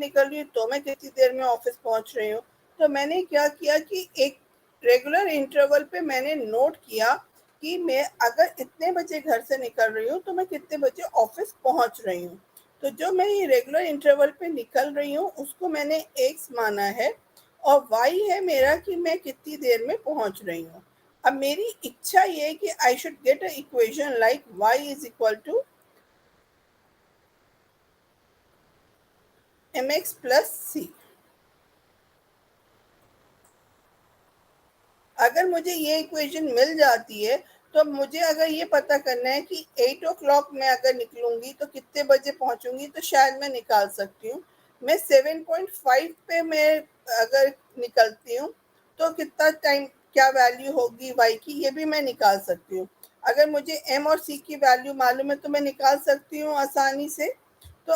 निकल रही हूँ तो मैं कितनी देर में ऑफिस पहुंच रही हूँ। तो मैंने क्या किया कि एक रेगुलर इंटरवल पे मैंने नोट किया कि मैं अगर इतने बजे घर से निकल रही हूँ तो मैं कितने बजे ऑफिस पहुंच रही हूँ। तो जो मैं ये रेगुलर इंटरवल पे निकल रही हूँ उसको मैंने एक्स माना है और वाई है मेरा कि मैं कितनी देर में पहुंच रही हूँ। अब मेरी इच्छा ये है कि I should get a equation like y is equal to mx plus c. अगर मुझे ये इक्वेशन मिल जाती है तो मुझे अगर ये पता करना है कि 8 o'clock में अगर निकलूंगी तो कितने बजे पहुंचूंगी तो शायद मैं निकाल सकती हूँ। मैं 7.5 पे मैं अगर निकलती हूँ तो कितना टाइम क्या वैल्यू होगी वाई की ये भी मैं निकाल सकती हूँ। अगर मुझे एम और सी की वैल्यू मालूम है तो मैं निकाल सकती हूँ आसानी से। तो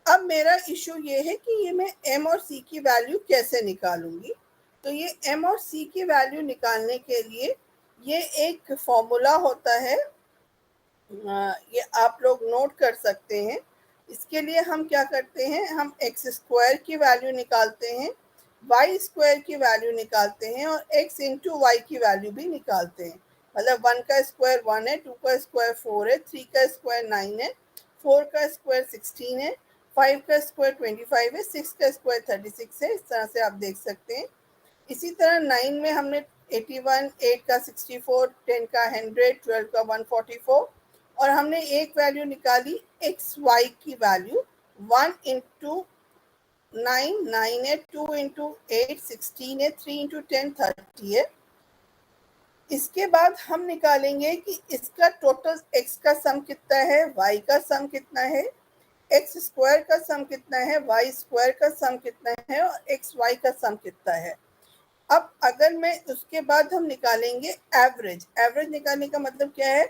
अब मेरा इशू ये है कि ये मैं एम और सी की वैल्यू कैसे निकालूंगी। तो ये एम और सी की वैल्यू निकालने के लिए ये एक फॉर्मूला होता है, ये आप लोग नोट कर सकते हैं। इसके लिए हम क्या करते हैं, हम एक्स स्क्वायर की वैल्यू निकालते हैं, वाई स्क्वायर की वैल्यू निकालते हैं और एक्स इंटू वाई की वैल्यू भी निकालते हैं। मतलब 1 का स्क्वायर 1 है, 2 का स्क्वायर 4 है, 3 का स्क्वायर 9 है, 4 का स्क्वायर 16 है, 5 का स्क्वायर 25 है, 6 का स्क्वायर 36 है। इस तरह से आप देख सकते हैं। इसी तरह 9 में हमने 81, 8 का 64, 10 का 100, 12 का 144 और हमने एक वैल्यू निकाली एक्स वाई की वैल्यू 1 इंटू 9 9 है, 2 इंटू 8 16 है, 3 इंटू 10 30 है। इसके बाद हम निकालेंगे कि इसका टोटल एक्स का सम कितना है, वाई का सम कितना है, एक्स स्क्वायर का सम कितना है, वाई स्क्वायर का सम कितना है और एक्स वाई का सम कितना है। अब अगर मैं उसके बाद हम निकालेंगे एवरेज। एवरेज निकालने का मतलब क्या है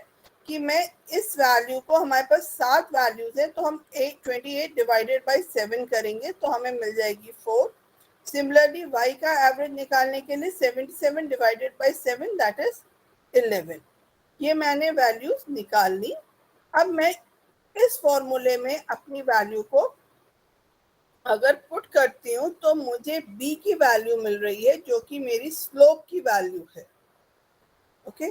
कि मैं इस वैल्यू को, हमारे पास 7 वैल्यूज है तो हम 28 डिवाइडेड बाई 7 करेंगे तो हमें मिल जाएगी 4। सिमिलरली y का एवरेज निकालने के लिए 77 डिवाइडेड बाई 7 दैट इज 11। ये मैंने वैल्यूज निकाल ली। अब मैं इस फॉर्मूले में अपनी वैल्यू को अगर पुट करती हूँ तो मुझे b की वैल्यू मिल रही है जो कि मेरी स्लोप की वैल्यू है। ओके,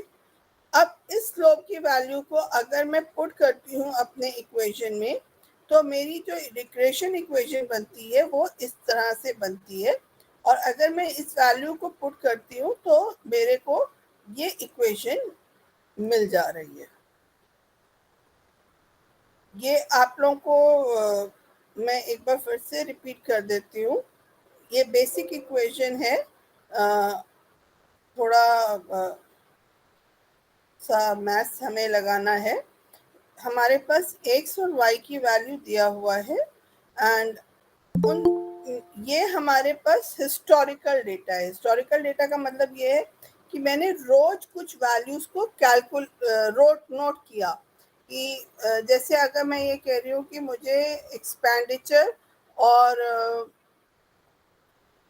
अब इस स्लोप की वैल्यू को अगर मैं पुट करती हूँ अपने इक्वेशन में तो मेरी जो रिग्रेशन इक्वेशन बनती है वो इस तरह से बनती है। और अगर मैं इस वैल्यू को पुट करती हूँ तो मेरे को ये इक्वेशन मिल जा रही है। ये आप लोगों को मैं एक बार फिर से रिपीट कर देती हूँ। ये बेसिक इक्वेशन है, थोड़ा सा मैथ्स हमें लगाना है। हमारे पास एक्स और वाई की वैल्यू दिया हुआ है एंड ये हमारे पास हिस्टोरिकल डेटा है। हिस्टोरिकल डेटा का मतलब ये है कि मैंने रोज कुछ वैल्यूज को नोट किया कि जैसे अगर मैं ये कह रही हूँ कि मुझे एक्सपेंडिचर और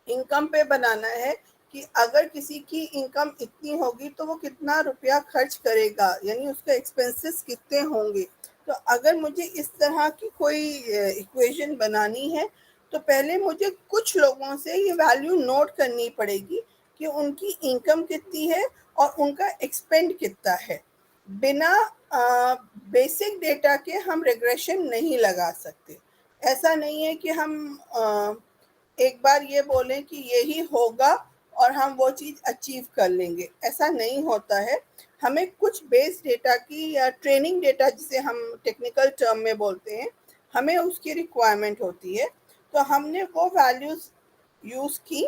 इनकम पे बनाना है कि अगर किसी की इनकम इतनी होगी तो वो कितना रुपया खर्च करेगा, यानी उसके एक्सपेंसेस कितने होंगे। तो अगर मुझे इस तरह की कोई इक्वेशन बनानी है तो पहले मुझे कुछ लोगों से ये वैल्यू नोट करनी पड़ेगी कि उनकी इनकम कितनी है और उनका एक्सपेंड कितना है। बिना बेसिक डेटा के हम रिग्रेशन नहीं लगा सकते। ऐसा नहीं है कि हम एक बार ये बोलें कि यही होगा और हम वो चीज़ अचीव कर लेंगे, ऐसा नहीं होता है। हमें कुछ बेस डेटा की या ट्रेनिंग डेटा जिसे हम टेक्निकल टर्म में बोलते हैं, हमें उसकी रिक्वायरमेंट होती है। तो हमने वो वैल्यूज़ यूज़ की,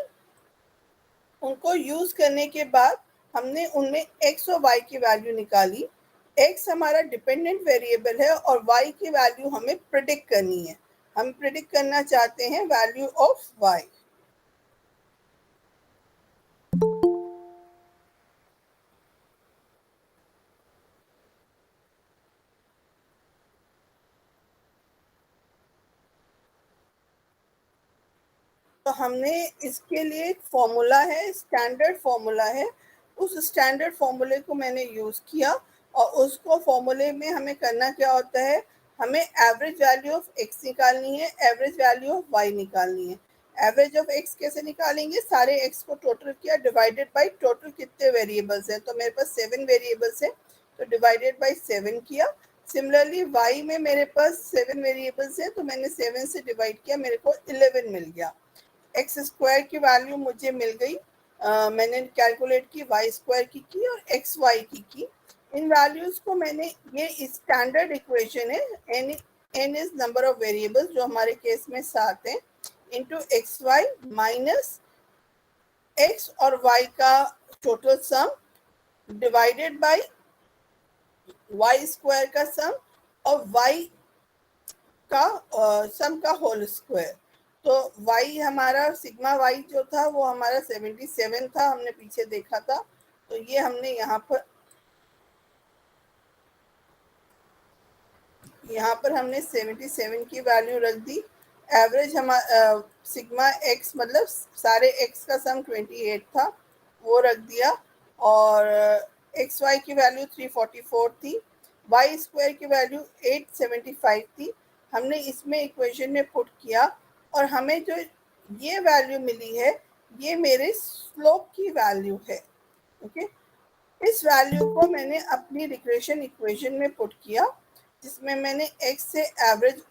उनको यूज़ करने के बाद हमने उनमें एक्स और वाई की वैल्यू निकाली। एक्स हमारा डिपेंडेंट वेरिएबल है और वाई की वैल्यू हमें प्रिडिक्ट करनी है। हम प्रिडिक्ट करना चाहते हैं वैल्यू ऑफ वाई। तो हमने इसके लिए एक फॉर्मूला है, स्टैंडर्ड फॉर्मूला है। उस स्टैंडर्ड फॉर्मूले को मैंने यूज़ किया और उसको फॉर्मूले में हमें करना क्या होता है, हमें एवरेज वैल्यू ऑफ x निकालनी है, एवरेज वैल्यू ऑफ y निकालनी है। एवरेज ऑफ x कैसे निकालेंगे? सारे x को टोटल किया डिवाइडेड बाय टोटल कितने वेरिएबल्स हैं, तो मेरे पास 7 वेरिएबल्स हैं, तो डिवाइडेड बाय 7 किया। सिमिलरली y में मेरे पास 7 वेरिएबल्स हैं, तो मैंने 7 से डिवाइड किया, मेरे को 11 मिल गया। एक्स स्क्वायर की वैल्यू मुझे मिल गई, मैंने कैलकुलेट की, वाई स्क्वायर की और एक्स वाई की। इन वैल्यूज को मैंने, ये स्टैंडर्ड इक्वेशन है, N is number of variables जो हमारे केस में 7 है, into X Y minus X और वाई का total sum divided by Y square का सम और वाई का सम का होल स्क्वायर। तो y हमारा सिग्मा y जो था वो हमारा 77 था, हमने पीछे देखा था, तो ये हमने यहाँ पर हमने 77 की वैल्यू रख दी। एवरेज हमारा सिग्मा x मतलब सारे x का सम 28 था, वो रख दिया, और एक्स वाई की वैल्यू 344 थी, वाई स्क्वायर की वैल्यू 875 थी, हमने इसमें इक्वेशन में पुट किया, और हमें जो ये वैल्यू मिली है ये मेरे स्लोप की वैल्यू है। ओके, इस वैल्यू को मैंने अपनी रिग्रेशन इक्वेशन में पुट किया, जिसमें मैंने x से एवरेज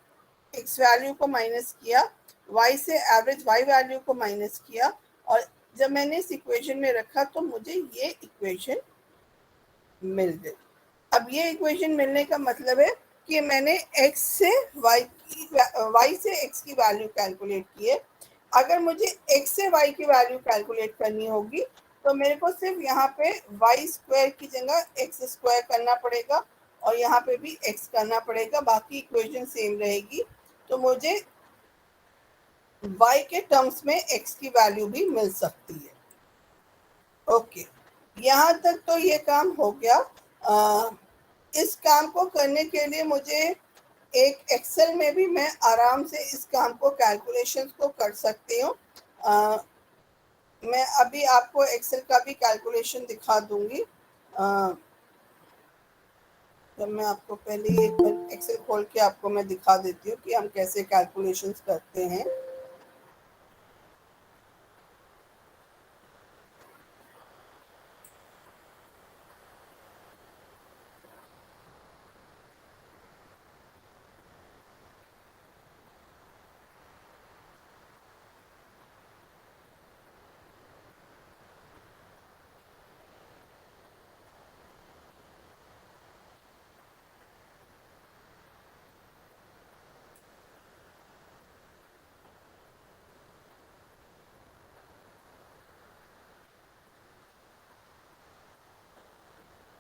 x वैल्यू को माइनस किया, y से एवरेज y वैल्यू को माइनस किया, और जब मैंने इस इक्वेशन में रखा तो मुझे ये इक्वेशन मिल गई। अब ये इक्वेशन मिलने का मतलब है कि मैंने y से x की वैल्यू कैलकुलेट की है। अगर मुझे x से y की वैल्यू कैलकुलेट करनी होगी तो मेरे को सिर्फ यहाँ पे y स्क्वायर की जगह x स्क्वायर करना पड़ेगा, और यहाँ पे भी x करना पड़ेगा, बाकी इक्वेशन सेम रहेगी, तो मुझे y के टर्म्स में x की वैल्यू भी मिल सकती है। ओके, यहाँ तक तो ये काम हो गया। इस काम को करने के लिए मुझे एक एक्सेल में भी मैं आराम से इस काम को कैलकुलेशंस को कर सकती हूँ। मैं अभी आपको एक्सेल का भी कैलकुलेशन दिखा दूंगी। तो मैं आपको पहले ये एक्सेल खोल के आपको मैं दिखा देती हूँ कि हम कैसे कैलकुलेशंस करते हैं।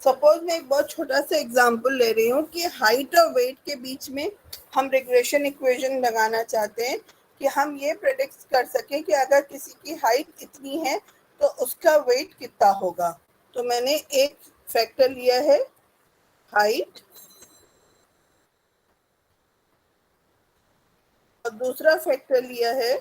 सपोज मैं एक बहुत छोटा सा एग्जांपल ले रही हूँ कि हाइट और वेट के बीच में हम रिग्रेशन इक्वेशन लगाना चाहते हैं, कि हम ये प्रेडिक्ट कर सकें कि अगर किसी की हाइट इतनी है तो उसका वेट कितना होगा। तो मैंने एक फैक्टर लिया है हाइट, और दूसरा फैक्टर लिया है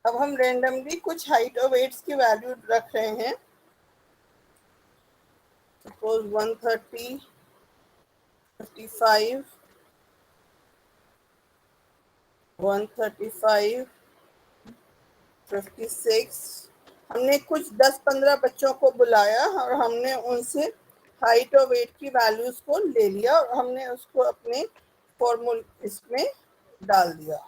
अब हम रेंडमली कुछ हाइट और वेट्स की वैल्यू रख रहे हैं। सपोज 130, 55, 135, 56। हमने कुछ 10-15 बच्चों को बुलाया और हमने उनसे हाइट और वेट की वैल्यूज को ले लिया और हमने उसको अपने फॉर्मूल इसमें डाल दिया।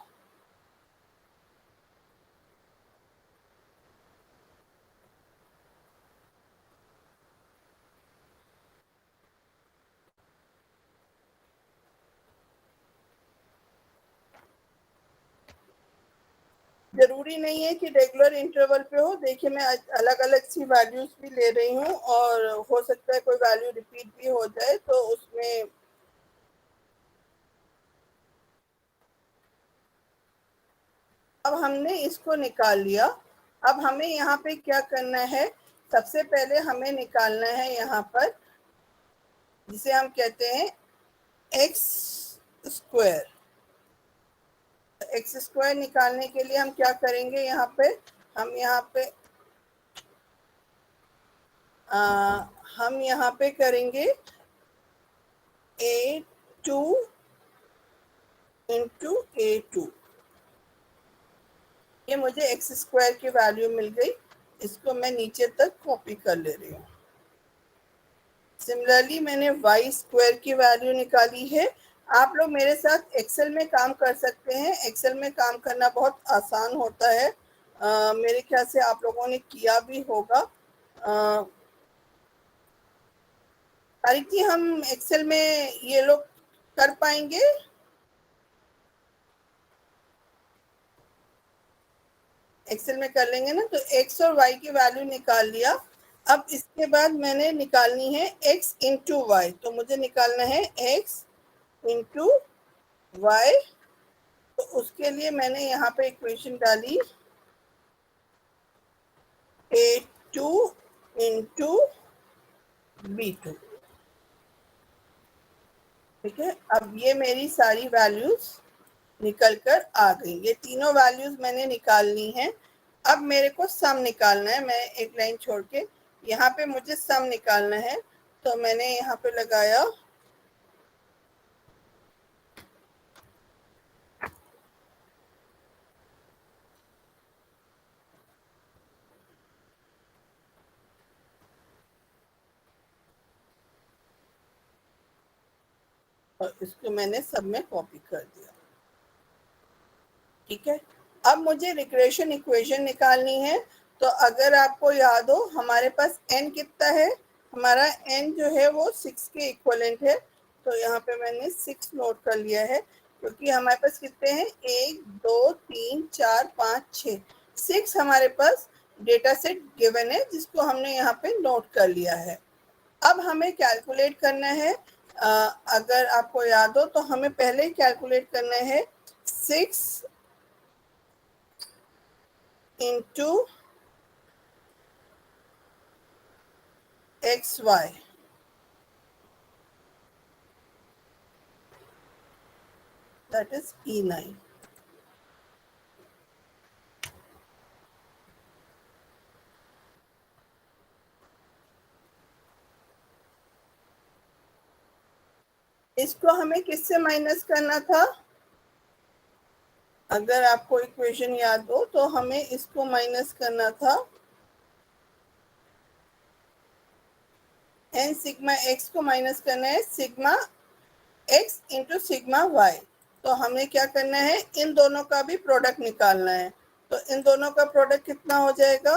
जरूरी नहीं है कि रेगुलर इंटरवल पे हो। देखिए मैं अलग अलग सी वैल्यूज भी ले रही हूँ, और हो सकता है कोई वैल्यू रिपीट भी हो जाए, तो उसमें अब हमने इसको निकाल लिया। अब हमें यहाँ पे क्या करना है, सबसे पहले हमें निकालना है यहाँ पर जिसे हम कहते हैं एक्स स्क्वायर। एक्स स्क्वायर निकालने के लिए हम क्या करेंगे, यहाँ पे हम यहाँ पे करेंगे A2 इंटू A2। ये मुझे एक्स स्क्वायर की वैल्यू मिल गई, इसको मैं नीचे तक कॉपी कर ले रही हूँ। सिमिलरली मैंने वाई स्क्वायर की वैल्यू निकाली है। आप लोग मेरे साथ एक्सेल में काम कर सकते हैं, एक्सेल में काम करना बहुत आसान होता है। मेरे ख्याल से आप लोगों ने किया भी होगा। तारिक जी, हम एक्सेल में ये लोग कर पाएंगे? एक्सेल में कर लेंगे ना। तो एक्स और वाई की वैल्यू निकाल लिया। अब इसके बाद मैंने निकालनी है एक्स इंटू वाई। तो मुझे निकालना है एक्स इंटू वाई। तो उसके लिए मैंने यहाँ पे इक्वेशन डाली A2 इंटू B2। ठीक है, अब ये मेरी सारी वैल्यूज निकल कर आ गई। ये तीनों वैल्यूज मैंने निकाल ली हैं। अब मेरे को सम निकालना है। मैं एक लाइन छोड़ के यहाँ पे मुझे सम निकालना है, तो मैंने यहाँ पे लगाया और इसको मैंने सब में कॉपी कर दिया। ठीक है, अब मुझे रिग्रेशन इक्वेशन निकालनी है। तो अगर आपको याद हो, हमारे पास n कितना है, हमारा n जो है वो 6 के इक्वलेंट है। तो यहाँ पे मैंने 6 नोट कर लिया है, क्योंकि हमारे पास कितने हैं, 1 2 3 4 5 6, 6 हमारे पास डेटा सेट गिवन है, जिसको हमने यहाँ पे नोट कर लिया है। अब हमें कैलकुलेट करना है। अगर आपको याद हो तो हमें पहले ही कैलकुलेट करना है 6 into X Y, that is E9। इसको हमें किससे माइनस करना था? अगर आपको इक्वेशन याद हो तो हमें इसको माइनस करना था एन सिग्मा एक्स को माइनस करना है sigma X into sigma Y. तो हमें क्या करना है, इन दोनों का भी प्रोडक्ट निकालना है। तो इन दोनों का प्रोडक्ट कितना हो जाएगा,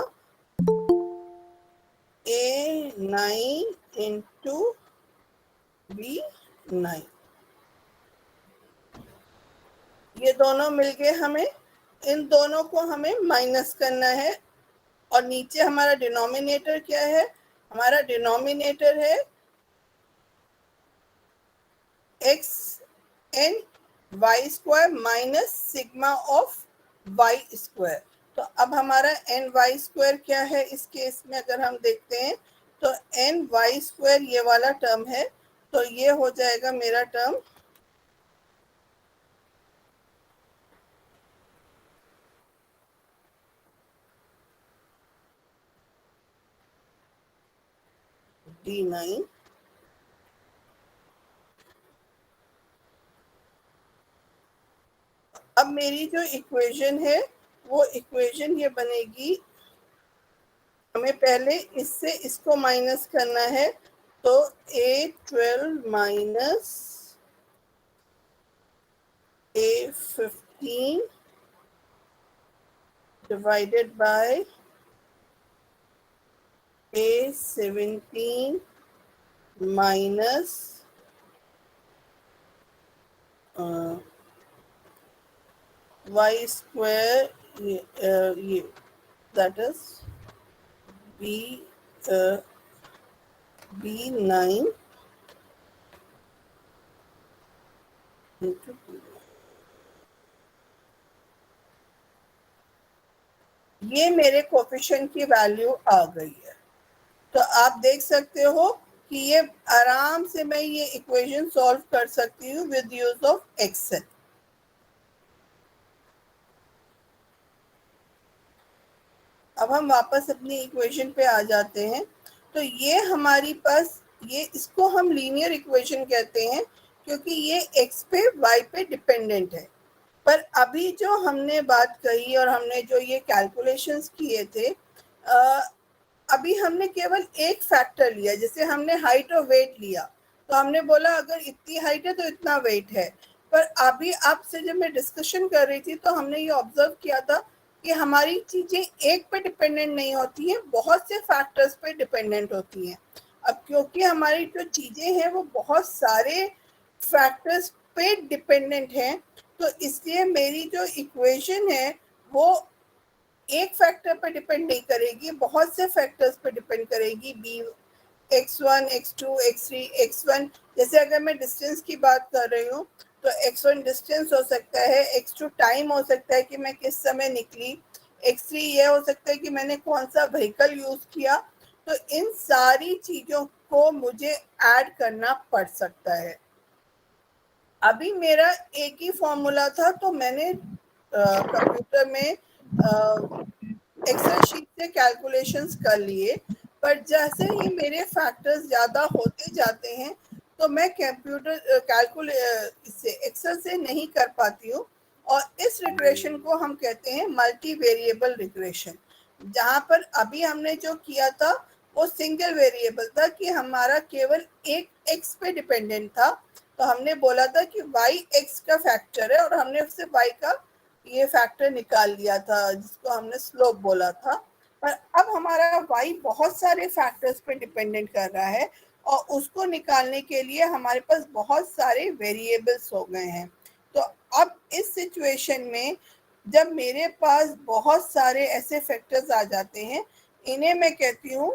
A9 इंटू B9। ये दोनों मिलके हमें, इन दोनों को हमें माइनस करना है। और नीचे हमारा डिनोमिनेटर क्या है, हमारा डिनोमिनेटर है X N Y square minus sigma of Y square. तो अब हमारा एन वाई स्क्वायर क्या है, इस केस में अगर हम देखते हैं तो एन वाई स्क्वायर ये वाला टर्म है। तो ये हो जाएगा मेरा टर्म D9 अब मेरी जो इक्वेशन है वो इक्वेशन ये बनेगी, हमें पहले इससे इसको माइनस करना है। तो A12 minus A15 divided by A17 minus Y square, ये दैट इज B9 इंटू, ये मेरे कोफिशिएंट की वैल्यू आ गई है। तो आप देख सकते हो कि ये आराम से मैं ये इक्वेशन सॉल्व कर सकती हूँ विद यूज ऑफ एक्सेल। अब हम वापस अपनी इक्वेशन पे आ जाते हैं। तो ये हमारी पास, ये इसको हम लीनियर इक्वेशन कहते हैं क्योंकि ये x पे y पे डिपेंडेंट है। पर अभी जो हमने बात कही और हमने जो ये कैलकुलेशंस किए थे, अभी हमने केवल एक फैक्टर लिया। जैसे हमने हाइट और वेट लिया, तो हमने बोला अगर इतनी हाइट है तो इतना वेट है। पर अभी आपसे जब मैं डिस्कशन कर रही थी तो हमने ये ऑब्जर्व किया था कि हमारी चीजें एक पे डिपेंडेंट नहीं होती हैं, बहुत से फैक्टर्स पे डिपेंडेंट होती हैं। अब क्योंकि हमारी जो चीजें हैं वो बहुत सारे फैक्टर्स पे डिपेंडेंट हैं, तो इसलिए मेरी जो इक्वेशन है वो एक फैक्टर पे डिपेंड नहीं करेगी, बहुत से फैक्टर्स पे डिपेंड करेगी। B x1 x2 x3 x1, जैसे अगर मैं डिस्टेंस की बात कर रही हूँ तो x1 डिस्टेंस हो सकता है, x2 टाइम हो सकता है कि मैं किस समय निकली, x3 ये हो सकता है कि मैंने कौन सा व्हीकल यूज किया। तो इन सारी चीजों को मुझे ऐड करना पड़ सकता है। अभी मेरा एक ही फॉर्मूला था तो मैंने कंप्यूटर में एक्सेल शीट से कैलकुलेशंस कर लिए। पर जैसे ही मेरे फैक्टर्स ज़्यादा होते जाते हैं तो मैं कंप्यूटर इससे एक्सेल से नहीं कर पाती हूँ। और इस रिग्रेशन को हम कहते हैं मल्टी वेरिएबल रिग्रेशन। जहाँ पर अभी हमने जो किया था वो सिंगल वेरिएबल था कि हमारा केवल एक एक्स पे डिपेंडेंट था। तो हमने बोला था कि वाई एक्स का फैक्टर है और हमने उससे वाई का ये फैक्टर निकाल लिया था जिसको हमने स्लोप बोला था। पर अब हमारा y बहुत सारे फैक्टर्स पे डिपेंडेंट कर रहा है और उसको निकालने के लिए हमारे पास बहुत सारे वेरिएबल्स हो गए हैं। तो अब इस सिचुएशन में जब मेरे पास बहुत सारे ऐसे फैक्टर्स आ जाते हैं, इन्हें मैं कहती हूँ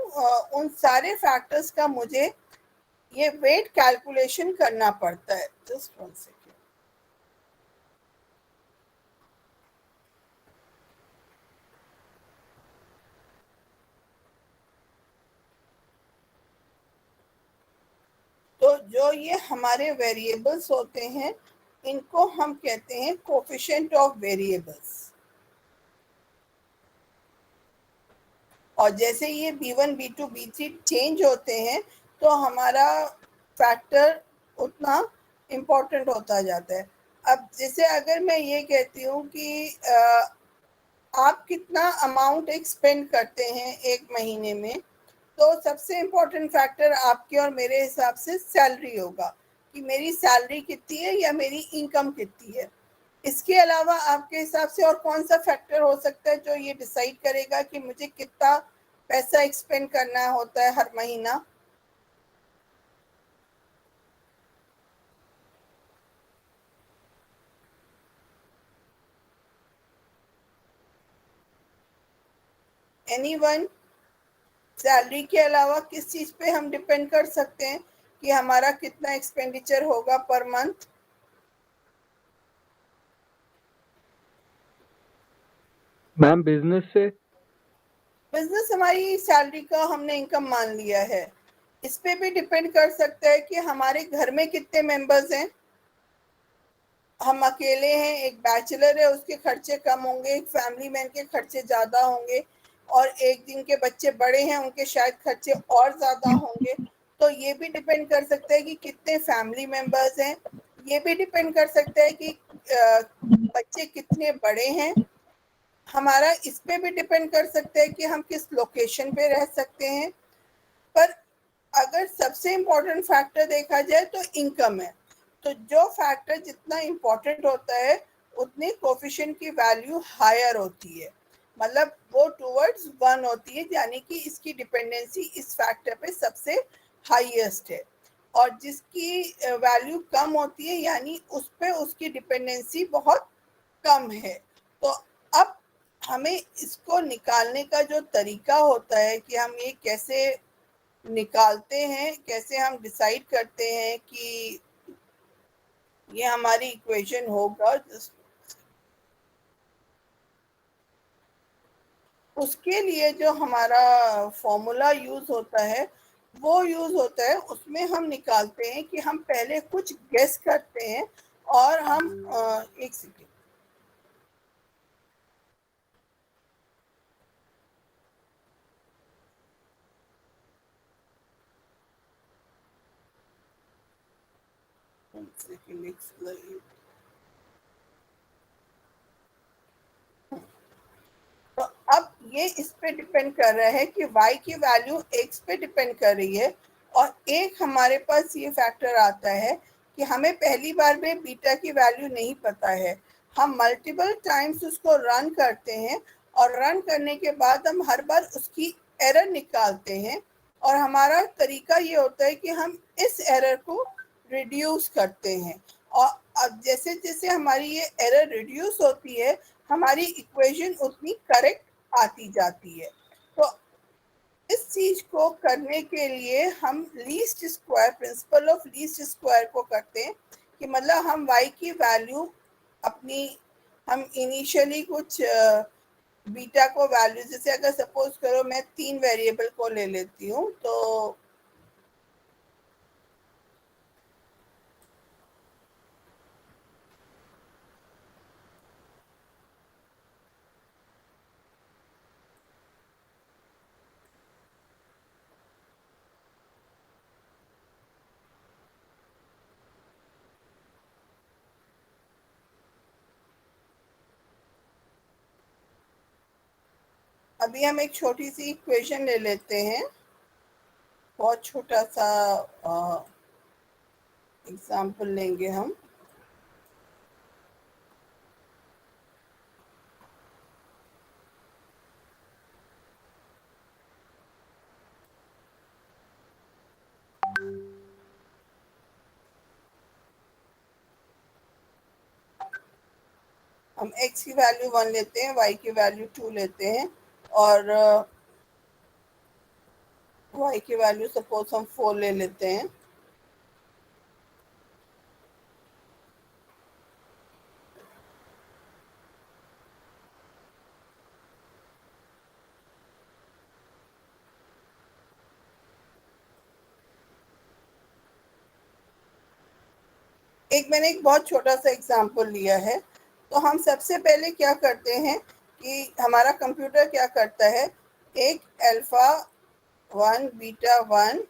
उन सारे फैक्टर्स का मुझे ये वेट कैलकुलेशन करना पड़ता है। Just one second. तो जो ये हमारे वेरिएबल्स होते हैं इनको हम कहते हैं कोफिशिएंट ऑफ वेरिएबल्स। और जैसे ये b1 b2 b3 चेंज होते हैं तो हमारा फैक्टर उतना इम्पोर्टेंट होता जाता है। अब जैसे अगर मैं ये कहती हूँ कि आप कितना अमाउंट एक्सपेंड करते हैं एक महीने में, तो सबसे इम्पोर्टेंट फैक्टर आपके और मेरे हिसाब से सैलरी होगा कि मेरी सैलरी कितनी है या मेरी इनकम कितनी है। इसके अलावा आपके हिसाब से और कौन सा फैक्टर हो सकता है जो ये डिसाइड करेगा कि मुझे कितना पैसा एक्सपेंड करना होता है हर महीना? एनीवन? सैलरी के अलावा किस चीज पे हम डिपेंड कर सकते हैं कि हमारा कितना एक्सपेंडिचर होगा पर मंथ? मैम बिजनेस से। बिजनेस हमारी सैलरी का हमने इनकम मान लिया है। इस पे भी डिपेंड कर सकता है कि हमारे घर में कितने मेंबर्स हैं। हम अकेले हैं, एक बैचलर है, उसके खर्चे कम होंगे, एक फैमिली मैन के खर्चे ज़्यादा होंगे, और एक दिन के बच्चे बड़े हैं उनके शायद खर्चे और ज़्यादा होंगे। तो ये भी डिपेंड कर सकता है कि कितने फैमिली मेंबर्स हैं। ये भी डिपेंड कर सकता है कि बच्चे कितने बड़े हैं हमारा। इस पे भी डिपेंड कर सकता है कि हम किस लोकेशन पे रह सकते हैं। पर अगर सबसे इम्पोर्टेंट फैक्टर देखा जाए तो इनकम है। तो जो फैक्टर जितना इम्पोर्टेंट होता है उतनी कोफिशिएंट की वैल्यू हायर होती है, मतलब वो टूवर्ड्स 1 होती है, यानी कि इसकी डिपेंडेंसी इस फैक्टर पे सबसे हाईएस्ट है। और जिसकी वैल्यू कम होती है यानी उस पे उसकी डिपेंडेंसी बहुत कम है। तो अब हमें इसको निकालने का जो तरीका होता है कि हम ये कैसे निकालते हैं, कैसे हम डिसाइड करते हैं कि ये हमारी इक्वेशन होगा, उसके लिए जो हमारा फॉर्मूला यूज होता है वो यूज होता है। उसमें हम निकालते हैं कि हम पहले कुछ गेस करते हैं और हम एक सेकेंड। तो अब ये इस पे डिपेंड कर रहा है कि y की वैल्यू x पे डिपेंड कर रही है, और एक हमारे पास ये फैक्टर आता है कि हमें पहली बार में बीटा की वैल्यू नहीं पता है। हम मल्टीपल टाइम्स उसको रन करते हैं, और रन करने के बाद हम हर बार उसकी एरर निकालते हैं, और हमारा तरीका ये होता है कि हम इस एरर को रिड्यूस करते हैं। और अब जैसे जैसे हमारी ये एरर रिड्यूस होती है, हमारी इक्वेशन उतनी करेक्ट आती जाती है। तो इस चीज को करने के लिए हम least square, principle of least square को करते हैं, कि मतलब हम y की वैल्यू अपनी, हम इनिशियली कुछ बीटा को वैल्यू, जैसे अगर सपोज करो मैं 3 वेरिएबल को ले लेती हूँ, तो अभी हम एक छोटी सी इक्वेशन ले लेते हैं, बहुत छोटा सा एग्जाम्पल लेंगे हम। हम x की वैल्यू 1 लेते हैं, y की वैल्यू 2 लेते हैं, और y की वैल्यू सपोज हम 4 ले लेते हैं। मैंने एक बहुत छोटा सा एग्जांपल लिया है। तो हम सबसे पहले क्या करते हैं कि हमारा कंप्यूटर क्या करता है, एक अल्फा 1 बीटा 1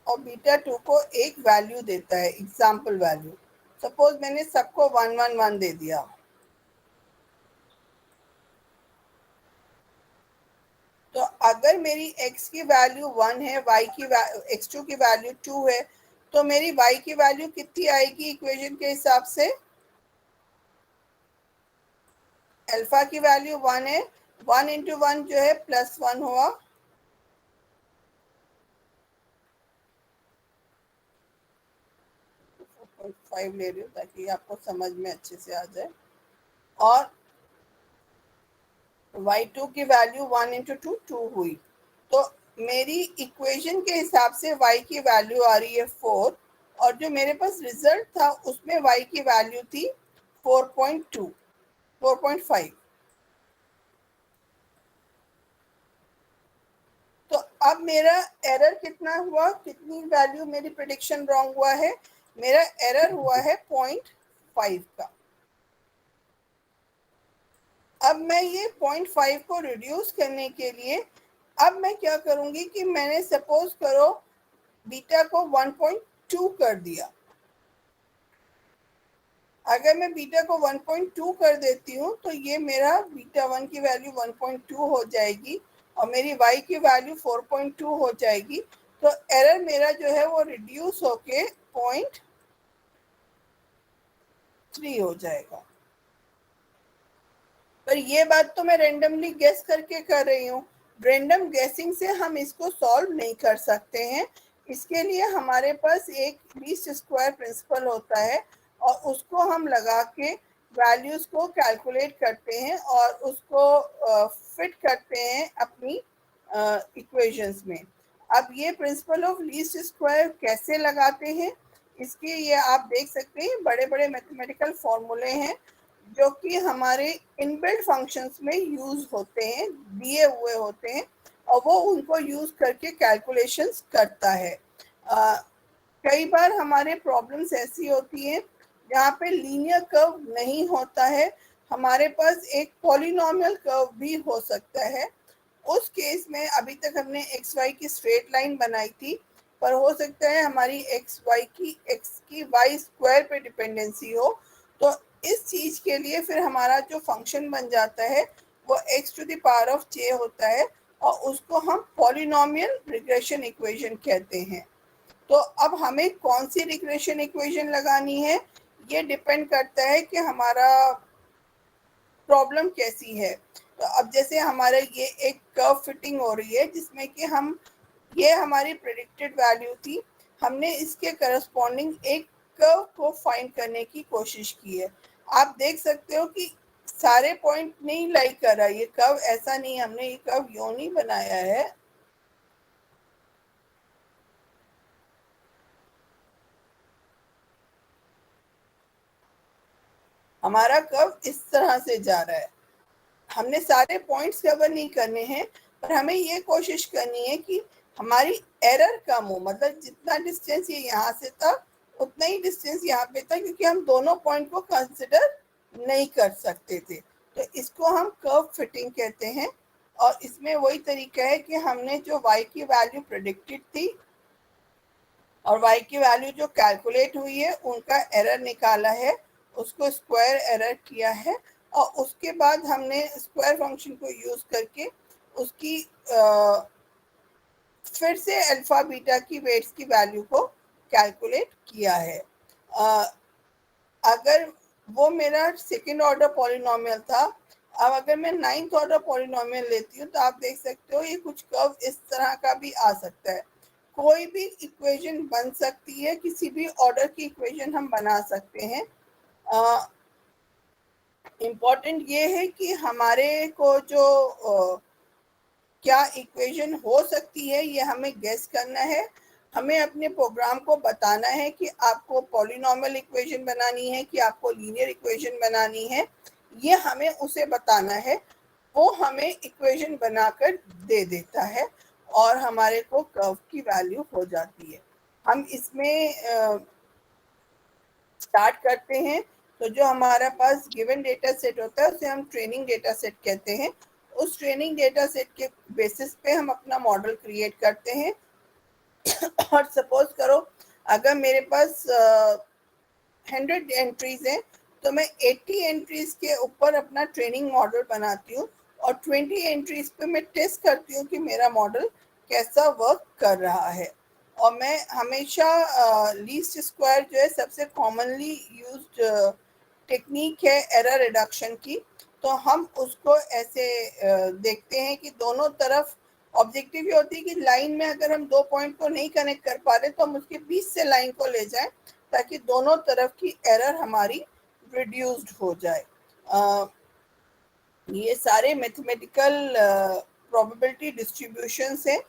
और बीटा 2 को एक वैल्यू देता है, एग्जाम्पल वैल्यू। सपोज मैंने सबको 1 1 1 दे दिया, तो अगर मेरी x की वैल्यू 1 है, y की x2 की वैल्यू 2 है, तो मेरी y की वैल्यू कितनी आएगी इक्वेशन के हिसाब से? अल्फा की वैल्यू 1 है, 1 इंटू 1 जो है +1 हुआ, फाइव ले रही हूँ ताकि आपको समझ में अच्छे से आ जाए। और y2 की वैल्यू 1 इंटू 2 2 हुई। तो मेरी इक्वेशन के हिसाब से y की वैल्यू आ रही है 4, और जो मेरे पास रिजल्ट था उसमें y की वैल्यू थी 4.2 4.5। तो अब मेरा एरर कितना हुआ, कितनी वैल्यू मेरी प्रेडिक्शन रॉन्ग हुआ है? मेरा एरर हुआ है 0.5 का। अब मैं ये 0.5 को रिड्यूस करने के लिए अब मैं क्या करूंगी कि मैंने सपोज करो बीटा को 1.2 कर दिया। अगर मैं बीटा को 1.2 कर देती हूँ तो ये मेरा बीटा 1 की वैल्यू 1.2 हो जाएगी, और मेरी y की वैल्यू 4.2 हो जाएगी। तो एरर मेरा जो है वो रिड्यूस होके 0.3 हो जाएगा। पर ये बात तो मैं रेंडमली गेस करके कर रही हूँ। रेंडम गेसिंग से हम इसको सॉल्व नहीं कर सकते हैं। इसके लिए हमारे पास एक लीस्ट स्क्वायर प्रिंसिपल होता है, और उसको हम लगा के वैल्यूज को कैलकुलेट करते हैं और उसको फिट करते हैं अपनी इक्वेशंस में। अब ये प्रिंसिपल ऑफ लीस्ट स्क्वायर कैसे लगाते हैं, इसके ये आप देख सकते हैं बड़े बड़े मैथमेटिकल फॉर्मूले हैं जो कि हमारे इनबिल्ट फंक्शंस में यूज होते हैं, दिए हुए होते हैं, और वो उनको यूज करके कैलकुलेशंस करता है। कई बार हमारे प्रॉब्लम्स ऐसी होती हैं जहाँ पे लीनियर कर्व नहीं होता है, हमारे पास एक पॉलिनॉमियल कर्व भी हो सकता है। उस केस में अभी तक हमने एक्स वाई की स्ट्रेट लाइन बनाई थी, पर हो सकता है हमारी एक्स की वाई स्क्वायर पे डिपेंडेंसी हो। तो इस चीज के लिए फिर हमारा जो फंक्शन बन जाता है वो x to the power of j होता है, और उसको हम पॉलिनोमियल रिग्रेशन इक्वेशन कहते हैं। तो अब हमें कौन सी रिग्रेशन इक्वेशन लगानी है, ये डिपेंड करता है कि हमारा प्रॉब्लम कैसी है। तो अब जैसे हमारे ये एक कर्व फिटिंग हो रही है जिसमें कि ये हमारी प्रेडिक्टेड वैल्यू थी, हमने इसके करस्पॉन्डिंग एक कर्व को फाइंड करने की कोशिश की है। आप देख सकते हो कि सारे पॉइंट नहीं लाइक कर रहा, ये कर्व ऐसा नहीं, हमने ये कर्व यूं नहीं बनाया है। हमारा कर्व इस तरह से जा रहा है। हमने सारे पॉइंट्स कवर नहीं करने हैं, पर हमें ये कोशिश करनी है कि हमारी एरर कम हो, मतलब जितना डिस्टेंस ये यहाँ से था उतना ही डिस्टेंस यहाँ पे था, क्योंकि हम दोनों पॉइंट को कंसिडर नहीं कर सकते थे। तो इसको हम कर्व फिटिंग कहते हैं, और इसमें वही तरीका है कि हमने जो y की वैल्यू प्रेडिक्टेड थी और y की वैल्यू जो कैलकुलेट हुई है उनका एरर निकाला है, उसको स्क्वायर एरर किया है, और उसके बाद हमने स्क्वायर फंक्शन को यूज करके उसकी फिर से अल्फा बीटा की वेट्स की वैल्यू को कैलकुलेट किया है। अगर वो मेरा सेकेंड ऑर्डर पॉलिनोमियल था, अब अगर मैं नाइन्थ ऑर्डर पॉलिनोमियल लेती हूँ तो आप देख सकते हो ये कुछ कर्व इस तरह का भी आ सकता है। कोई भी इक्वेशन बन सकती है, किसी भी ऑर्डर की इक्वेशन हम बना सकते हैं। इम्पॉर्टेंट ये है कि हमारे को जो क्या इक्वेशन हो सकती है ये हमें गेस करना है। हमें अपने प्रोग्राम को बताना है कि आपको पॉलिनोमियल इक्वेशन बनानी है कि आपको लीनियर इक्वेशन बनानी है, ये हमें उसे बताना है। वो हमें इक्वेशन बनाकर दे देता है और हमारे को कर्व की वैल्यू हो जाती है। हम इसमें स्टार्ट करते हैं। तो जो हमारा पास गिवन डेटा सेट होता है उसे हम ट्रेनिंग डेटा सेट कहते हैं। उस ट्रेनिंग डेटा सेट के बेसिस पे हम अपना मॉडल क्रिएट करते हैं। और सपोज करो अगर मेरे पास 100 एंट्रीज हैं, तो मैं 80 एंट्रीज के ऊपर अपना ट्रेनिंग मॉडल बनाती हूँ, और 20 एंट्रीज पे मैं टेस्ट करती हूँ कि मेरा मॉडल कैसा वर्क कर रहा है। और मैं हमेशा लीस्ट स्क्वायर जो है सबसे कॉमनली यूज्ड टेक्निक है एरर रिडक्शन की, तो हम उसको ऐसे देखते हैं कि दोनों तरफ ऑब्जेक्टिव ये होती है कि लाइन में अगर हम दो पॉइंट को नहीं कनेक्ट कर पा रहे तो हम उसके बीच से लाइन को ले जाएं, ताकि दोनों तरफ की एरर हमारी रिड्यूस्ड हो जाए। ये सारे मैथमेटिकल प्रोबेबिलिटी डिस्ट्रीब्यूशंस हैं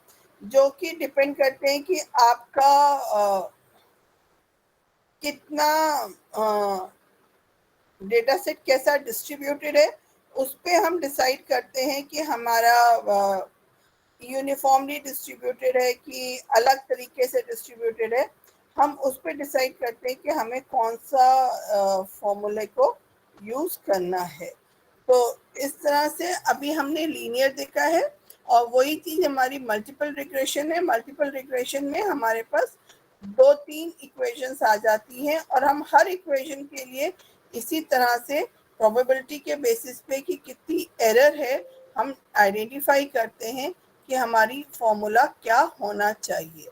जो कि डिपेंड करते हैं कि आपका कितना डेटा सेट कैसा डिस्ट्रीब्यूटेड है, उस पे हम डिसाइड करते हैं कि हमारा यूनिफॉर्मली डिस्ट्रीब्यूटेड है कि अलग तरीके से डिस्ट्रीब्यूटेड है। हम उस पर डिसाइड करते हैं कि हमें कौन सा फॉर्मूले को यूज करना है। तो इस तरह से अभी हमने लीनियर देखा है, और वही चीज हमारी मल्टीपल रिग्रेशन है। मल्टीपल रिग्रेशन में हमारे पास 2-3 इक्वेशंस आ जाती हैं, और हम हर इक्वेशन के लिए इसी तरह से प्रोबेबिलिटी के बेसिस पे कि कितनी एरर है हम आइडेंटिफाई करते हैं कि हमारी फॉर्मूला क्या होना चाहिए।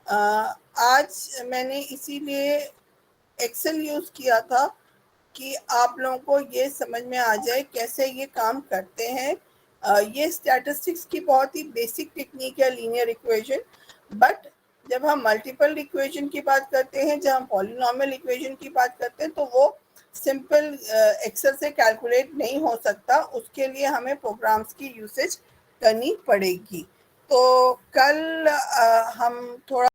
आज मैंने इसीलिए एक्सेल यूज किया था कि आप लोगों को ये समझ में आ जाए कैसे ये काम करते हैं। ये स्टैटिस्टिक्स की बहुत ही बेसिक टेक्निक है लीनियर इक्वेशन, बट जब हम मल्टीपल इक्वेशन की बात करते हैं, जब हम पॉलिनोमियल इक्वेशन की बात करते हैं, तो वो सिंपल एक्सेल से कैलकुलेट नहीं हो सकता, उसके लिए हमें प्रोग्राम्स की यूसेज करनी पड़ेगी। तो कल हम थोड़ा